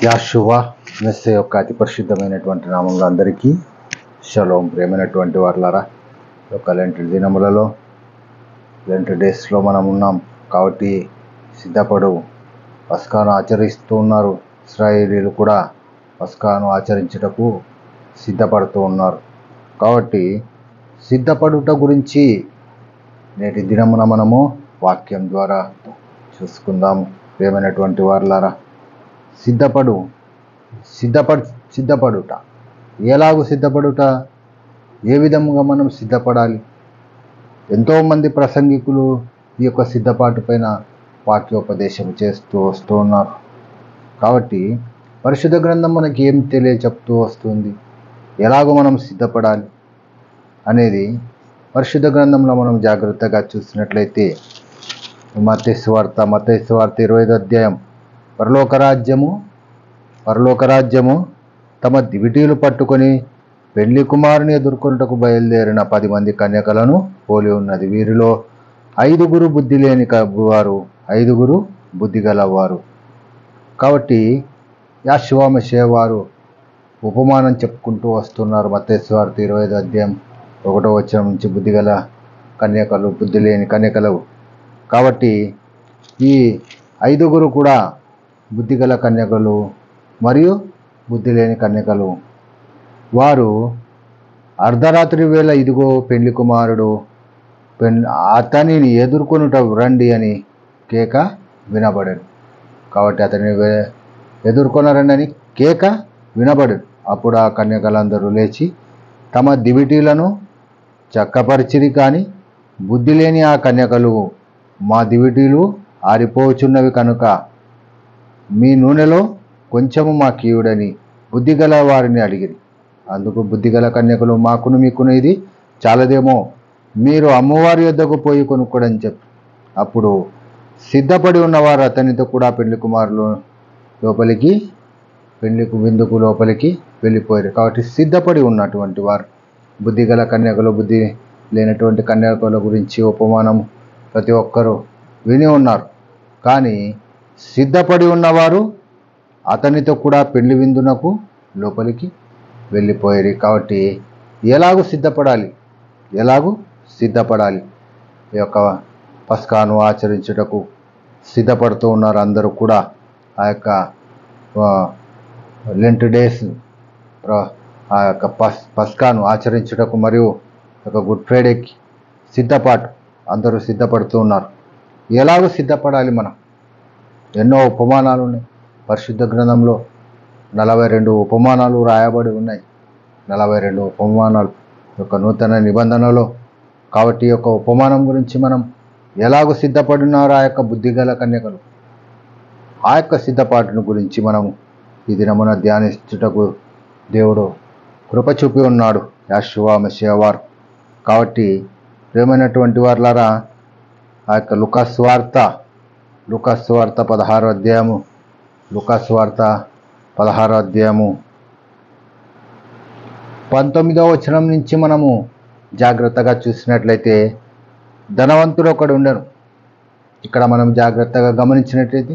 యాషువా మెస్సే యొక్క అతి పరిశుద్ధమైనటువంటి నామంలో అందరికీ షలోం. ప్రేమైనటువంటి వారులారా, యొక్క లెంట్ దినములలో లెంట్ డేస్లో మనం ఉన్నాం కాబట్టి సిద్ధపడు. పస్కాను ఆచరిస్తూ ఉన్నారు. ఇశ్రాయేలీలు కూడా పస్కాను ఆచరించుటకు సిద్ధపడుతూ ఉన్నారు. కాబట్టి సిద్ధపడుట గురించి నేటి దినమున మనము వాక్యం ద్వారా చూసుకుందాము. ప్రేమైనటువంటి వారులారా, సిద్ధపడుట ఎలాగూ సిద్ధపడుట, ఏ విధముగా మనం సిద్ధపడాలి? ఎంతోమంది ప్రసంగికులు ఈ యొక్క సిద్ధపాటు పైన వాక్యోపదేశం చేస్తూ వస్తూ ఉన్నారు. కాబట్టి పరిశుద్ధ గ్రంథం మనకి ఏం చెప్తూ వస్తుంది, ఎలాగో మనం సిద్ధపడాలి అనేది పరిశుద్ధ గ్రంథంలో మనం జాగ్రత్తగా చూసినట్లయితే మత్తయి సువార్త 25వ అధ్యాయం, పరలోక రాజ్యము తమ దివిటీలు పట్టుకొని పెళ్లి కుమారుని ఎదుర్కొనుటకు బయలుదేరిన 10 మంది కన్యకలను పోలి ఉన్నది. వీరిలో 5 బుద్ధి లేని వారు, 5 బుద్ధి గలవారు. కాబట్టి యాషువా మెస్సే వారు ఉపమానం చెప్పుకుంటూ వస్తున్నారు. మత్తయి సువార్త 25వ అధ్యాయం 1వ వచనం నుంచి బుద్ధిగల కన్యకలు, బుద్ధి లేని కన్యకలు. కాబట్టి ఈ 5 కూడా బుద్ధిగల కన్యకలు మరియు బుద్ధి లేని కన్యకలు. వారు అర్ధరాత్రి వేళ ఇదిగో పెళ్లి కుమారుడు అతనిని ఎదుర్కొనుట రండి అని కేక వినబడను. కాబట్టి అతని ఎదుర్కొనరండి అని కేక వినబడను. అప్పుడు ఆ కన్యకలందరూ లేచి తమ దివిటీలను చక్కపరిచిరి. కానీ బుద్ధి లేని ఆ కన్యకలు, మా దివిటీలు ఆరిపోచున్నవి కనుక మీ నూనెలో కొంచెము మాకీయుడని బుద్ధిగల వారిని అడిగిరి. అందుకు బుద్ధిగల కన్యకలు, మాకును మీకును ఇది చాలదేమో, మీరు అమ్మవారి యొద్దకు పోయి కొనుక్కోడని చెప్పి అప్పుడు సిద్ధపడి ఉన్నవారు అతనితో కూడా పెళ్లి కుమారులు లోపలికి, విందుకు లోపలికి వెళ్ళిపోయారు. కాబట్టి సిద్ధపడి ఉన్నటువంటి వారు బుద్ధిగల కన్యకలు, బుద్ధి లేనటువంటి కన్యకల గురించి ఉపమానం ప్రతి ఒక్కరూ విని ఉన్నారు. కానీ సిద్ధపడి ఉన్నవారు అతనితో కూడా పెళ్లి విందునకు లోపలికి వెళ్ళిపోయారు. కాబట్టి ఎలాగూ సిద్ధపడాలి? ఈ యొక్క పస్కాను ఆచరించుటకు సిద్ధపడుతూ ఉన్నారు. అందరూ కూడా ఆ యొక్క లెంట్ డేస్, ఆ యొక్క పస్కాను ఆచరించుటకు మరియు ఒక గుడ్ ఫ్రైడేకి సిద్ధపాటు అందరూ సిద్ధపడుతూ ఉన్నారు. ఎలాగో సిద్ధపడాలి? మనం ఎన్నో ఉపమానాలు ఉన్నాయి పరిశుద్ధ గ్రంథంలో. 42 ఉపమానాలు రాయబడి ఉన్నాయి. 42 ఉపమానాలు యొక్క నూతన నిబంధనలో. కాబట్టి ఈ యొక్క ఉపమానం గురించి మనం ఎలాగో సిద్ధపడినారు ఆ యొక్క బుద్ధిగల కన్యకలు, ఆ యొక్క సిద్ధపాటును గురించి మనం ఈ దినమున ధ్యానించుటకు దేవుడు కృప చూపి ఉన్నాడు, యాషువా మెస్సే వారు. కాబట్టి ప్రేమైనటువంటి వారులారా, ఆ యొక్క లూకాసు వార్త 16వ అధ్యాయము, లూకాసు వార్త 16వ అధ్యాయము 19వ వచనం నుంచి మనము జాగ్రత్తగా చూసినట్లయితే ధనవంతుడు ఒకడు ఉండను. ఇక్కడ మనం జాగ్రత్తగా గమనించినట్లయితే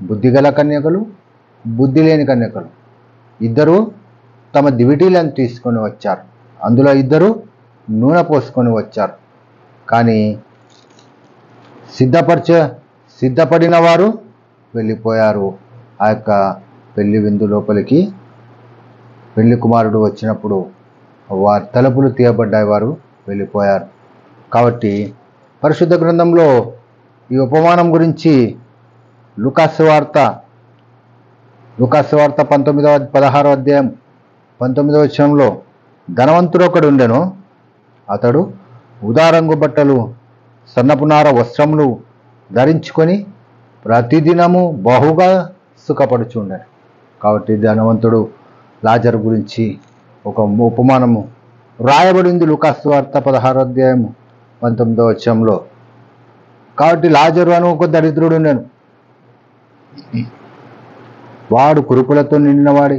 బుద్ధిగల కన్యకలు, బుద్ధి లేని కన్యకలు ఇద్దరు తమ దివిటీలను తీసుకొని వచ్చారు. అందులో 2 నూనె పోసుకొని వచ్చారు. కానీ సిద్ధపడిన వారు వెళ్ళిపోయారు. ఆ యొక్క పెళ్లి విందు లోపలికి పెళ్లి కుమారుడు వచ్చినప్పుడు వారి తలుపులు తీయబడ్డాయి, వారు వెళ్ళిపోయారు. కాబట్టి పరిశుద్ధ గ్రంథంలో ఈ ఉపమానం గురించి లూకాసు వార్త 16వ అధ్యాయం 19వ వచనంలో ధనవంతుడు ఒకడు ఉండెను. అతడు ఉదారంగు బట్టలు, సన్నపునార వస్త్రములు ధరించుకొని ప్రతిదినము బహుగా సుఖపడుచుండాడు. కాబట్టి ధనవంతుడు లాజరు గురించి ఒక ఉపమానము రాయబడింది లూకాసు వార్త 16వ అధ్యాయం 19వ వచనంలో. కాబట్టి లాజరు అని ఒక దరిద్రుడు ఉండెను. వాడు కురుపులతో నిండినవాడి.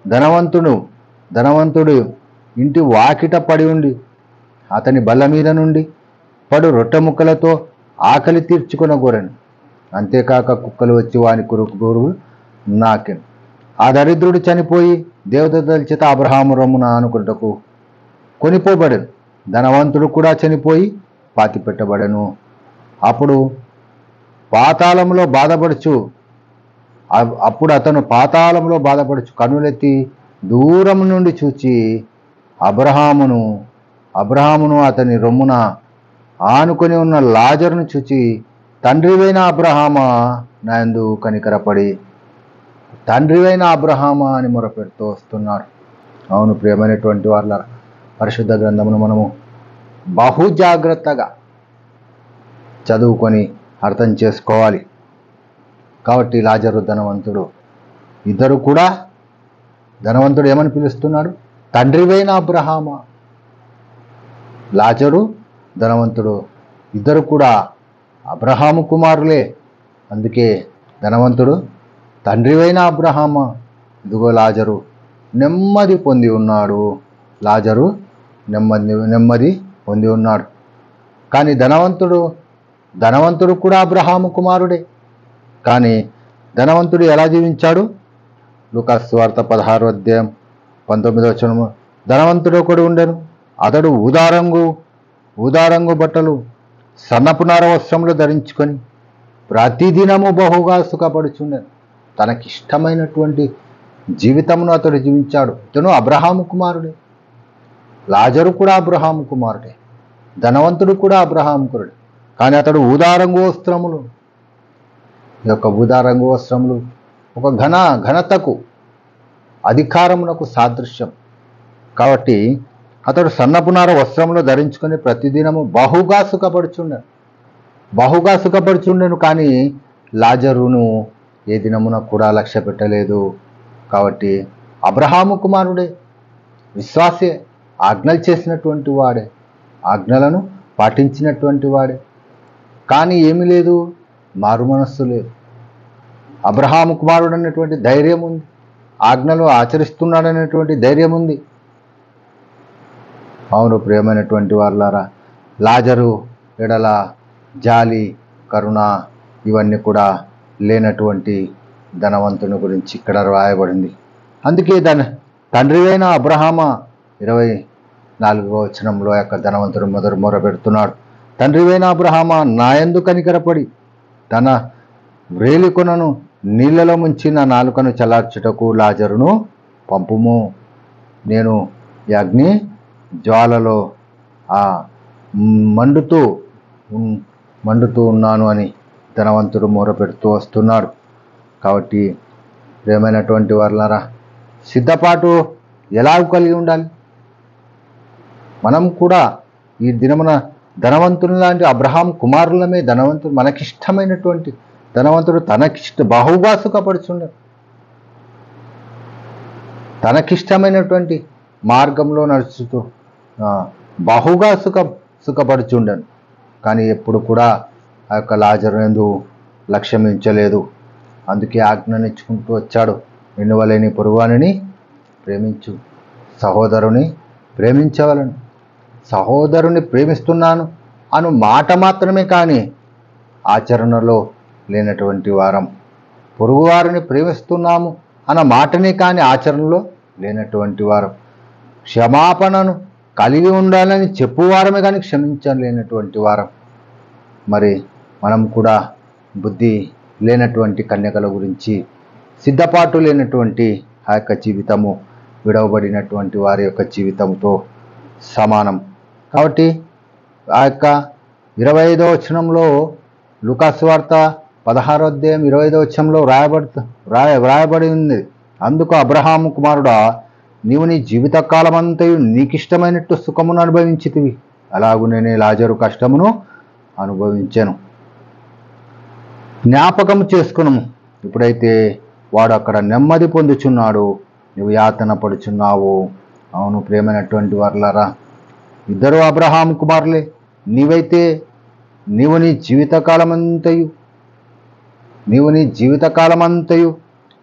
ధనవంతుడు ఇంటి వాకిట పడి ఉండి అతని బల్ల మీద నుండి పడు రొట్టె ముక్కలతో ఆకలి తీర్చుకొనగోరెను. అంతేకాక కుక్కలు వచ్చి వాని కురుపు నాకెను. ఆ దరిద్రుడు చనిపోయి దేవదూతల చేత అబ్రహాము రొమ్మున ఆనుకున్నటకు కొనిపోబడెను. ధనవంతుడు కూడా చనిపోయి పాతి పెట్టబడెను. అప్పుడు అతను పాతాళంలో బాధపడుచు కన్నులెత్తి దూరం నుండి చూచి అబ్రహామును అతని రొమ్మున ఆనుకొని ఉన్న లాజరును చూచి, తండ్రివైన అబ్రహామా, నాయందు కనికరపడి తండ్రివైన అబ్రహామా అని మొరపెడుతూ వస్తున్నాడు. అవును ప్రియమైనటువంటి వాళ్ళ పరిశుద్ధ గ్రంథమును మనము బహు జాగ్రత్తగా చదువుకొని అర్థం చేసుకోవాలి. కాబట్టి లాజరు ధనవంతుడు, ఇద్దరు కూడా ధనవంతుడు ఏమని పిలుస్తున్నాడు? తండ్రివైన అబ్రహామా. లాజరు ధనవంతుడు ఇద్దరు కూడా అబ్రహాము కుమారులే. అందుకే ధనవంతుడు తండ్రివైన అబ్రహామా. ఇదిగో లాజరు నెమ్మది పొంది ఉన్నాడు. లాజరు నెమ్మది పొంది ఉన్నాడు. కానీ ధనవంతుడు కూడా అబ్రహాము కుమారుడే. కానీ ధనవంతుడు ఎలా జీవించాడు? లూకాసు సువార్త 16వ అధ్యాయం 19వ వచనము, ధనవంతుడు ఒకడు ఉండెను. అతడు ఊదారంగు బట్టలు సన్నపు నార వస్త్రములు ధరించుకొని ప్రతిదినము బహుగా సుఖపడుచుండెను. తనకిష్టమైనటువంటి జీవితమును అతడు జీవించాడు. ఇతను అబ్రహాము కుమారుడే. లాజరు కూడా అబ్రహాము కుమారుడే. ధనవంతుడు కూడా అబ్రహాము కుమారుడే. కానీ అతడు ఊదారంగు వస్త్రములు, ఈ యొక్క ఊదారంగు వస్త్రములు ఒక ఘనతకు అధికారమునకు సాదృశ్యం. కాబట్టి అతడు సన్నపునార వస్త్రములు ధరించుకొని ప్రతిదినము బహుగా సుఖపడుచుండెను. కానీ లాజరును ఏ దినమున కూడా లక్ష్య పెట్టలేదు. కాబట్టి అబ్రహాము కుమారుడే, విశ్వాసే, ఆజ్ఞలు చేసినటువంటి వాడే, ఆజ్ఞలను పాటించినటువంటి వాడే. కానీ ఏమీ లేదు, మారు మనస్సు లేదు. అబ్రహాము కుమారుడు అనేటువంటి ధైర్యం ఉంది, ఆజ్ఞలు ఆచరిస్తున్నాడనేటువంటి ధైర్యం ఉంది. అవును ప్రియమైనటువంటి వాళ్ళారా, లాజరు ఎడల జాలి, కరుణ ఇవన్నీ కూడా లేనటువంటి ధనవంతుని గురించి ఇక్కడ రాయబడింది. అందుకే తండ్రివైన అబ్రహామా 24వ వచనంలో యొక్క ధనవంతుడు మొర పెడుతున్నాడు. తండ్రివైన అబ్రహామా, నాయందు కనికరపడి తన వ్రేలికొనను నీళ్లలో ముంచిన నాలుకను చల్లార్చుటకు లాజరును పంపుము. నేను ఈ అగ్ని జ్వాలలో మండుతూ ఉన్నాను అని ధనవంతుడు మొర పెడుతూ వస్తున్నాడు. కాబట్టి ప్రియమైనటువంటి వారులారా, సిద్ధపాటు ఎలా కలిగి ఉండాలి? మనం కూడా ఈ దినమున ధనవంతుని లాంటి అబ్రహాం కుమారులమే ధనవంతుడు, మనకిష్టమైనటువంటి ధనవంతుడు బహుగా సుఖపడుచుండడు. తనకిష్టమైనటువంటి మార్గంలో నడుచుతూ బహుగా సుఖపడుచుండను. కానీ ఎప్పుడు కూడా ఆ యొక్క లాజరు యందు లక్ష్యమించలేదు. అందుకే ఆజ్ఞనిచ్చుకుంటూ వచ్చాడు. నిన్నువలేని పొరుగువానిని ప్రేమించు, సహోదరుని ప్రేమించవలను. సహోదరుని ప్రేమిస్తున్నాను అను మాట మాత్రమే కానీ ఆచరణలో లేనటువంటి వారం. పొరుగువారిని ప్రేమిస్తున్నాము అన్న మాటనే కానీ ఆచరణలో లేనటువంటి వారం. క్షమాపణను కలిగి ఉండాలని చెప్పువారమే కానీ క్షమించలేనటువంటి వారం. మరి మనం కూడా బుద్ధి లేనటువంటి కన్యకల గురించి, సిద్ధపాటు లేనటువంటి ఆ యొక్క జీవితము విడవబడినటువంటి వారి యొక్క జీవితంతో సమానం. కాబట్టి ఆ యొక్క 25వ వచనంలో, లూకాసు వార్త 16వ అధ్యాయం 25వ వచనంలో వ్రాయబడి ఉంది. అందుకు అబ్రహాము కుమారుడా, నీవు నీ జీవితకాలమంతయు నీకిష్టమైనట్టు సుఖమును అనుభవించితివి, అలాగు నేనే లాజరు కష్టమును అనుభవించాను. జ్ఞాపకము చేసుకును. ఇప్పుడైతే వాడు అక్కడ నెమ్మది పొందుచున్నాడు, నువ్వు యాతన పడుచున్నావు. అవును ప్రియమైనటువంటి వారులారా, ఇద్దరు అబ్రహాము కుమారులే. నీవు నీ జీవితకాలమంతయు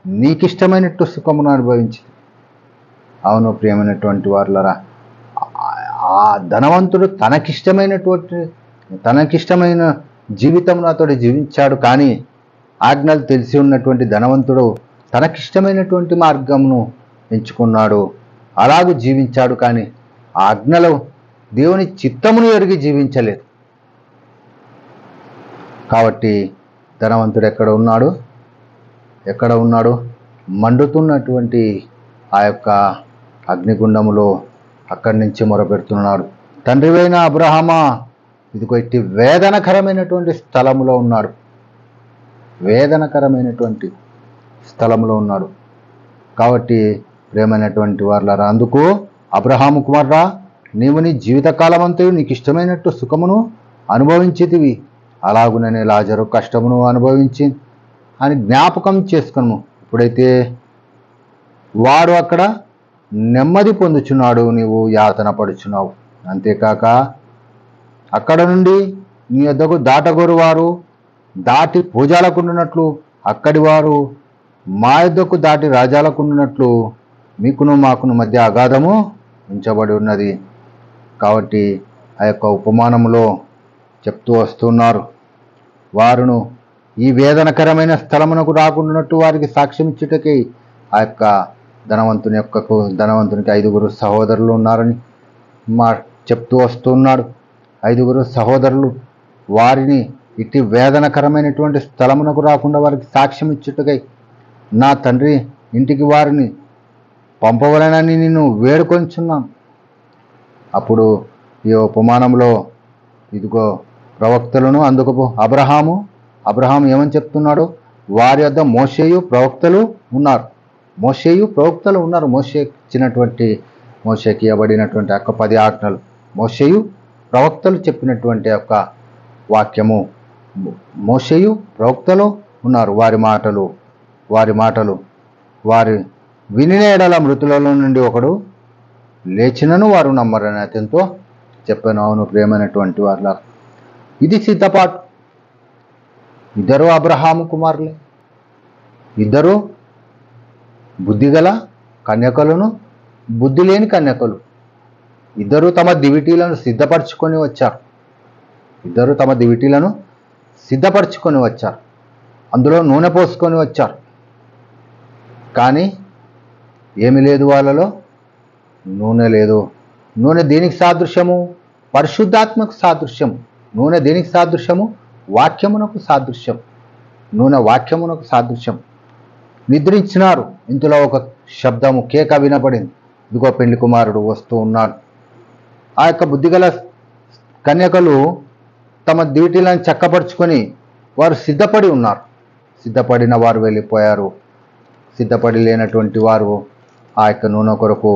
నీకిష్టమైనట్టు సుఖమును అనుభవించి. అవును ప్రియమైనటువంటి వారులారా, ఆ ధనవంతుడు తనకిష్టమైన జీవితమును అతడు జీవించాడు. కానీ ఆజ్ఞలు తెలిసి ఉన్నటువంటి ధనవంతుడు తనకిష్టమైనటువంటి మార్గమును ఎంచుకున్నాడు, అలాగూ జీవించాడు. కానీ ఆజ్ఞలో దేవుని చిత్తమును ఎరిగి జీవించలేదు. కాబట్టి ధనవంతుడు ఎక్కడ ఉన్నాడు? మండుతున్నటువంటి ఆ యొక్క అగ్నిగుండములో అక్కడి నుంచి మొరపెడుతున్నాడు. తండ్రివైన అబ్రహామా, ఇదిగో ఇట్టి వేదనకరమైనటువంటి స్థలములో ఉన్నాడు. వేదనకరమైనటువంటి స్థలంలో ఉన్నాడు. కాబట్టి ప్రేమైనటువంటి వారులారా, అందుకు అబ్రహాము కుమారుడా, నీవు నీ జీవితకాలం అంతయు నీకు ఇష్టమైనట్టు సుఖమును అనుభవించితివి, అలాగుననే లాజరు కష్టమును అనుభవించి అని జ్ఞాపకం చేసుకును. ఇప్పుడైతే వాడు అక్కడ నెమ్మది పొందుచున్నాడు, నీవు యాతన పడుచున్నావు. అంతేకాక అక్కడ నుండి నీ వద్దకు దాటగోరు వారు దాటి పూజాలకుండునట్లు, అక్కడి వారు మా యొద్దకు దాటి రాజాలకుండునట్లు మీకును మాకును మధ్య అగాధము ఉంచబడి ఉన్నది. కాబట్టి ఆ యొక్క ఉపమానములో చెప్తూ వస్తున్నారు, వారును ఈ వేదనకరమైన స్థలమునకు రాకుండానట్టు వారికి సాక్ష్యం ఇచ్చుటకై ఆ యొక్క ధనవంతునికి 5 సహోదరులు ఉన్నారని చెప్తూ వస్తున్నాడు. 5 సహోదరులు వారిని ఇట్టి వేదనకరమైనటువంటి స్థలమునకు రాకుండా వారికి సాక్ష్యం ఇచ్చుటకై నా తండ్రి ఇంటికి వారిని పంపవలనని నిన్ను వేడుకొంచున్నాను. అప్పుడు ఈ ఉపమానంలో ఇదిగో ప్రవక్తలను అందుకు అబ్రహాము ఏమని చెప్తున్నాడు? వారి వద్ద మోషేయు ప్రవక్తలు ఉన్నారు. మోషేకి ఇవ్వబడినటువంటి యొక్క 10 ఆజ్ఞలు, మోషేయు ప్రవక్తలు చెప్పినటువంటి యొక్క వాక్యము, మోషేయు ప్రవక్తలు ఉన్నారు. వారి మాటలు వారి వినిన ఎడల మృతులలో నుండి ఒకడు లేచినను వారు నమ్మరని అతనితో చెప్పాను. అవును ప్రేమైనటువంటి వారులా, ఇది సిద్ధపాటు. ఇద్దరు అబ్రహాము కుమారులే, ఇద్దరు బుద్ధిగల కన్యకలను, బుద్ధి లేని కన్యకలు. ఇద్దరు తమ దివిటీలను సిద్ధపరచుకొని వచ్చారు. అందులో నూనె పోసుకొని వచ్చారు. కానీ ఏమి లేదు వాళ్ళలో? నూనె లేదు. నూనె దేనికి సాదృశ్యము? పరిశుద్ధాత్మకు సాదృశ్యం. నూనె దేనికి సాదృశ్యము? వాక్యమునకు సాదృశ్యం. నూనె వాక్యమునకు సాదృశ్యం. నిద్రించినారు. ఇందులో ఒక శబ్దము, కేక వినపడింది. ఇదిగో పెళ్లి కుమారుడు వస్తూ ఉన్నాడు. ఆ యొక్క బుద్ధిగల కన్యకలు తమ డ్యూటీలను చక్కపరుచుకొని వారు సిద్ధపడి ఉన్నారు. సిద్ధపడిన వారు వెళ్ళిపోయారు. సిద్ధపడి లేనటువంటి వారు ఆ యొక్క నూనె కొరకు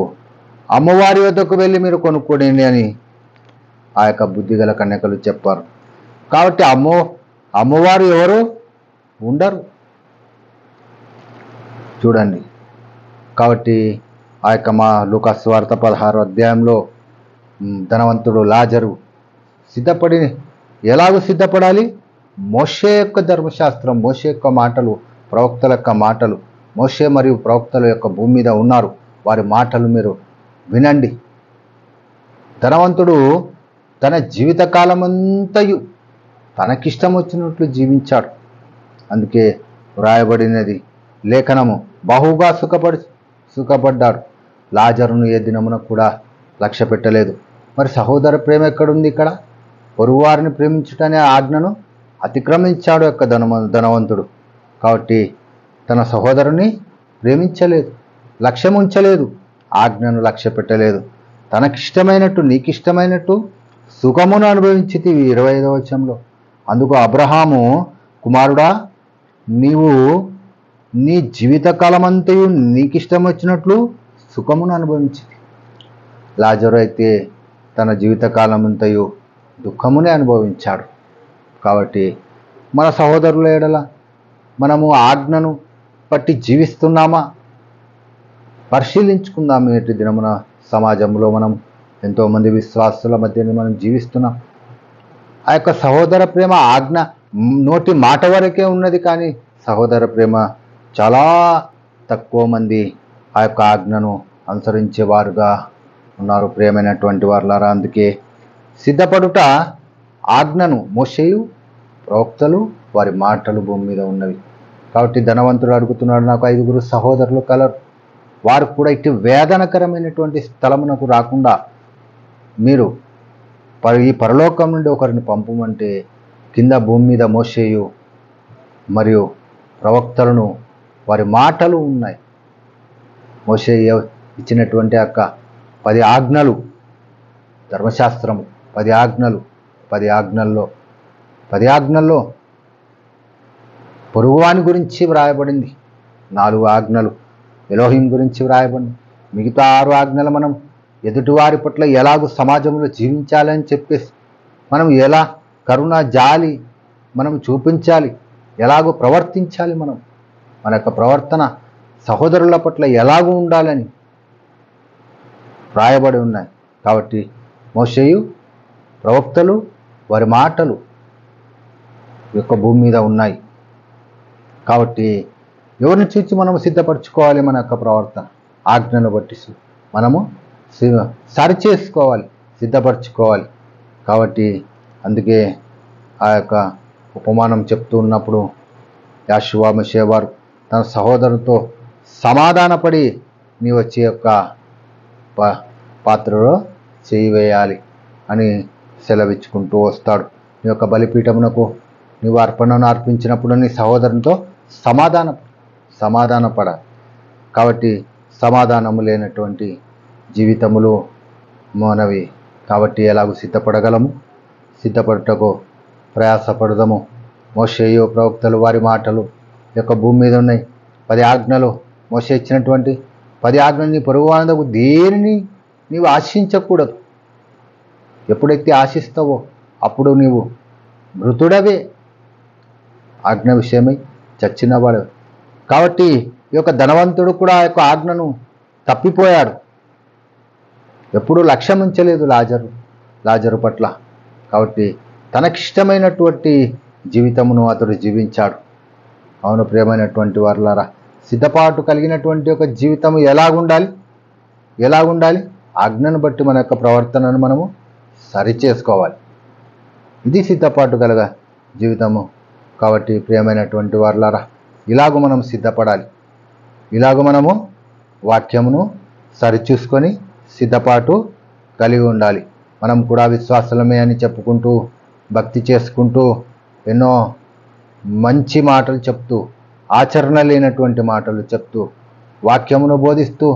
అమ్మవారి వద్దకు వెళ్ళి మీరు కొనుక్కోండి అని ఆ యొక్క బుద్ధిగల కన్యకలు చెప్పారు. కాబట్టి అమ్మవారు ఎవరు ఉండరు చూడండి. కాబట్టి ఆ యొక్క లూకాసు వార్త 16వ అధ్యాయంలో ధనవంతుడు లాజరు ఎలాగో సిద్ధపడాలి? మోషే యొక్క ధర్మశాస్త్రం, మోషే యొక్క మాటలు, ప్రవక్తల యొక్క మాటలు, మోషే మరియు ప్రవక్తల యొక్క భూమి మీద ఉన్నారు. వారి మాటలు మీరు వినండి. ధనవంతుడు తన జీవితకాలం అంతయు తనకిష్టం వచ్చినట్లు జీవించాడు. అందుకే వ్రాయబడినది లేఖనము, బహుగా సుఖపడ్డాడు. లాజరును ఏ దినమున కూడా లక్ష్య పెట్టలేదు. మరి సహోదర ప్రేమ ఎక్కడుంది? ఇక్కడ పొరుగువారిని ప్రేమించుటనే ఆజ్ఞను అతిక్రమించాడు యొక్క ధనవంతుడు. కాబట్టి తన సహోదరుని ప్రేమించలేదు, లక్ష్యం ఉంచలేదు, ఆజ్ఞను లక్ష్య పెట్టలేదు. తనకిష్టమైనట్టు నీకిష్టమైనట్టు సుఖమును అనుభవించితివి 25వ వచనంలో. అందుకు అబ్రహాము కుమారుడా, నీవు నీ జీవితకాలమంతయు నీకిష్టం వచ్చినట్లు సుఖమును అనుభవించింది. లాజరు అయితే తన జీవితకాలమంతయు దుఃఖమునే అనుభవించాడు. కాబట్టి మన సహోదరుల ఎడల మనము ఆజ్ఞను పట్టి జీవిస్తున్నామా పరిశీలించుకుందాం. నేటి దినమున సమాజంలో మనం ఎంతోమంది విశ్వాసుల మధ్య మనం జీవిస్తున్నాం. ఆ యొక్క సహోదర ప్రేమ ఆజ్ఞ నోటి మాట వరకే ఉన్నది, కానీ సహోదర ప్రేమ చాలా తక్కువ మంది ఆ యొక్క ఆజ్ఞను అనుసరించేవారుగా ఉన్నారు. ప్రేమైనటువంటి వారులారా, అందుకే సిద్ధపడుట ఆజ్ఞను మోషేయు ప్రవక్తలు వారి మాటలు భూమి మీద ఉన్నవి. కాబట్టి ధనవంతుడు అడుగుతున్నాడు, నాకు 5 సహోదరులు కలరు, వారు కూడా ఇటు వేదనకరమైనటువంటి స్థలమునకు రాకుండా మీరు ఈ పరలోకం నుండి ఒకరిని పంపమంటే కింద భూమి మీద మోషేయు మరియు ప్రవక్తలను వారి మాటలు ఉన్నాయి. మోషే ఇచ్చినటువంటి 10 ఆజ్ఞలు, ధర్మశాస్త్రము 10 ఆజ్ఞలు, 10 ఆజ్ఞల్లో పొరుగువాని గురించి వ్రాయబడింది. 4 ఆజ్ఞలు ఎలోహిం గురించి వ్రాయబడింది. మిగతా 6 ఆజ్ఞలు మనం ఎదుటివారి పట్ల ఎలాగో సమాజంలో జీవించాలని చెప్పేసి మనం ఎలా కరుణ జాలి మనం చూపించాలి, ఎలాగో ప్రవర్తించాలి, మన యొక్క ప్రవర్తన సహోదరుల పట్ల ఎలాగూ ఉండాలని వ్రాయబడి ఉన్నాయి. కాబట్టి మోషేయు ప్రవక్తలు వారి మాటలు యొక్క భూమి మీద ఉన్నాయి. కాబట్టి ఎవరిని చూసి మనం సిద్ధపరచుకోవాలి? మన యొక్క ప్రవర్తన ఆజ్ఞను బట్టి మనము సరిచేసుకోవాలి, సిద్ధపరచుకోవాలి. కాబట్టి అందుకే ఆ యొక్క ఉపమానం చెప్తూ ఉన్నప్పుడు యాషువా మోషే వారు తన సహోదరుతో సమాధానపడి నీ వచ్చే యొక్క పాత్రలో చేయి వేయాలి అని సెలవిచ్చుకుంటూ వస్తాడు. నీ యొక్క బలిపీఠమునకు నీవు అర్పణను అర్పించినప్పుడు నీ సహోదరునితో సమాధానపడాలి. కాబట్టి సమాధానము లేనటువంటి జీవితములు మనవి. కాబట్టి ఎలాగూ సిద్ధపడగలము? సిద్ధపడుటకు ప్రయాసపడదాము. మోషేయు ప్రవక్తలు వారి మాటలు యొక్క భూమి మీద ఉన్నాయి. 10 ఆజ్ఞలు మోషే ఇచ్చినటువంటి 10 ఆజ్ఞలు నీ పొరుగువానికి దేనిని నీవు ఆశించకూడదు. ఎప్పుడైతే ఆశిస్తావో అప్పుడు నీవు మృతుడవే, ఆజ్ఞ విషయమై చచ్చినవాడు. కాబట్టి ఈ యొక్క ధనవంతుడు కూడా ఆ యొక్క ఆజ్ఞను తప్పిపోయాడు. ఎప్పుడూ లక్ష్యం ఉంచలేదు లాజరు పట్ల. కాబట్టి తనకిష్టమైనటువంటి జీవితమును అతడు జీవించాడు. అవును ప్రియమైనటువంటి వారులారా, సిద్ధపాటు కలిగినటువంటి ఒక జీవితం ఎలాగుండాలి? ఆజ్ఞను బట్టి మన యొక్క ప్రవర్తనను మనము సరిచేసుకోవాలి. ఇది సిద్ధపాటు కలగ జీవితము. కాబట్టి ప్రియమైనటువంటి వారులారా, ఇలాగూ మనం సిద్ధపడాలి. ఇలాగూ మనము వాక్యమును సరిచూసుకొని సిద్ధపాటు కలిగి ఉండాలి. మనం కూడా విశ్వాసలమే అని చెప్పుకుంటూ భక్తి చేసుకుంటూ ఎన్నో మంచి మాటలు చెప్తూ ఆచరణ లేనటువంటి మాటలు చెప్తూ వాక్యమును బోధిస్తూ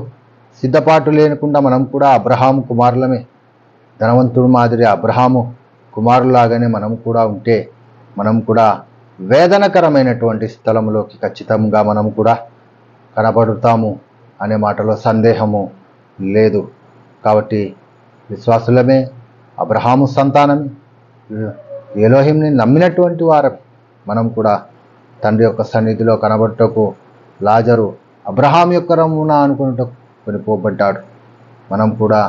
సిద్ధపాటు లేకుండా మనం కూడా అబ్రహాము కుమారులమే. ధనవంతుడు మాదిరి అబ్రహాము కుమారులాగానే మనం కూడా ఉంటే మనం కూడా వేదనకరమైనటువంటి స్థలంలోకి ఖచ్చితంగా మనం కూడా కనబడుతాము అనే మాటలో సందేహము లేదు. కాబట్టి విశ్వాసులమే, అబ్రహాము సంతానమే, ఎలోహింని నమ్మినటువంటి వారు మనం కూడా తండ్రి యొక్క సన్నిధిలో కనబడుటకు లాజరు అబ్రహాం యొక్క రమ్మున అనుకున్నటకు కొనిపోబడ్డాడు. మనం కూడా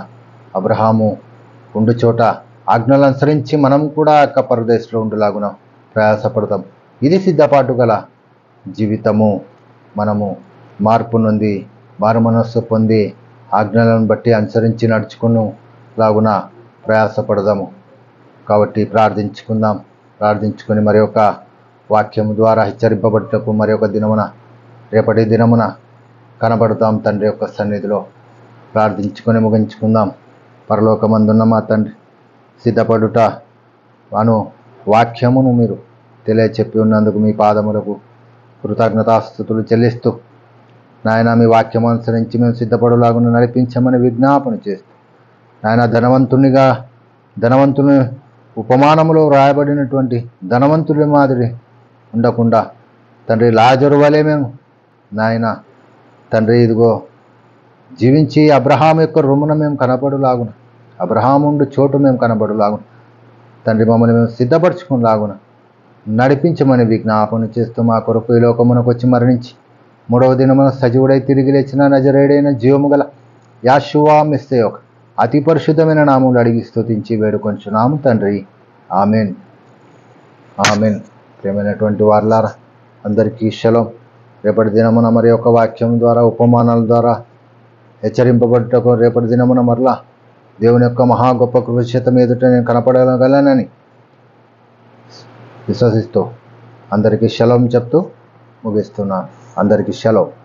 అబ్రహాము ఉండు చోట ఆజ్ఞలు అనుసరించి మనం కూడా యొక్క పరదేశంలో ఉండులాగున ప్రయాసపడతాం. ఇది సిద్ధపాటు గల జీవితము. మనము మార్పు నొంది మారు మనస్సు పొంది ఆజ్ఞలను బట్టి అనుసరించి నడుచుకుని లాగున ప్రయాసపడదాము. కాబట్టి ప్రార్థించుకుందాం. ప్రార్థించుకొని మరి ఒక వాక్యము ద్వారా హెచ్చరింపబడుటకు మరి ఒక దినమున రేపటి దినమున కనబడతాం తండ్రి యొక్క సన్నిధిలో. ప్రార్థించుకొని ముగించుకుందాం. పరలోకమందున్న మా తండ్రి, సిద్ధపడుట అను వాక్యమును మీరు తెలియచెప్పి ఉన్నందుకు మీ పాదములకు కృతజ్ఞతాస్తుతులు చెల్లిస్తూ నాయన మీ వాక్యం అనుసరించి మేము సిద్ధపడులాగున నడిపించమని విజ్ఞాపన చేస్తూ నాయన ధనవంతుని ఉపమానములో వ్రాయబడినటువంటి ధనవంతుడి మాదిరి ఉండకుండా తండ్రి లాజరు వలె మేము నాయన తండ్రి ఇదిగో జీవించి అబ్రహాం యొక్క రొమ్మున మేము కనబడులాగున, అబ్రహాముండు చోటు మేము కనబడులాగున తండ్రి మమ్మల్ని మేము సిద్ధపరచుకునిలాగున నడిపించమని విజ్ఞాపన చేస్తూ మా కొరకు ఈ లోకమునకు వచ్చి మరణించి 3వ దినమున సజీవుడై తిరిగి లేచిన నజరేయుడైన జీవము గల యాషువా మెస్సీయ అతి పరిశుద్ధమైన నామములు అడిగి స్తుతించి వేడుకొంచున్నాము తండ్రి. ఆమెన్. ఆమెన్. ప్రియమైనటువంటి వారలారా, అందరికీ షలోం. రేపటి దినమున మరి ఒక వాక్యం ద్వారా ఉపమానాల ద్వారా హెచ్చరింపబడుటకు రేపటి దినమున మరలా దేవుని యొక్క మహా గొప్ప కృపచేతం ఎదుట నేను కనపడగలనని విశ్వసిస్తూ అందరికీ షలోం చెప్తూ ముగిస్తున్నాను. అందరికీ షలోమ్.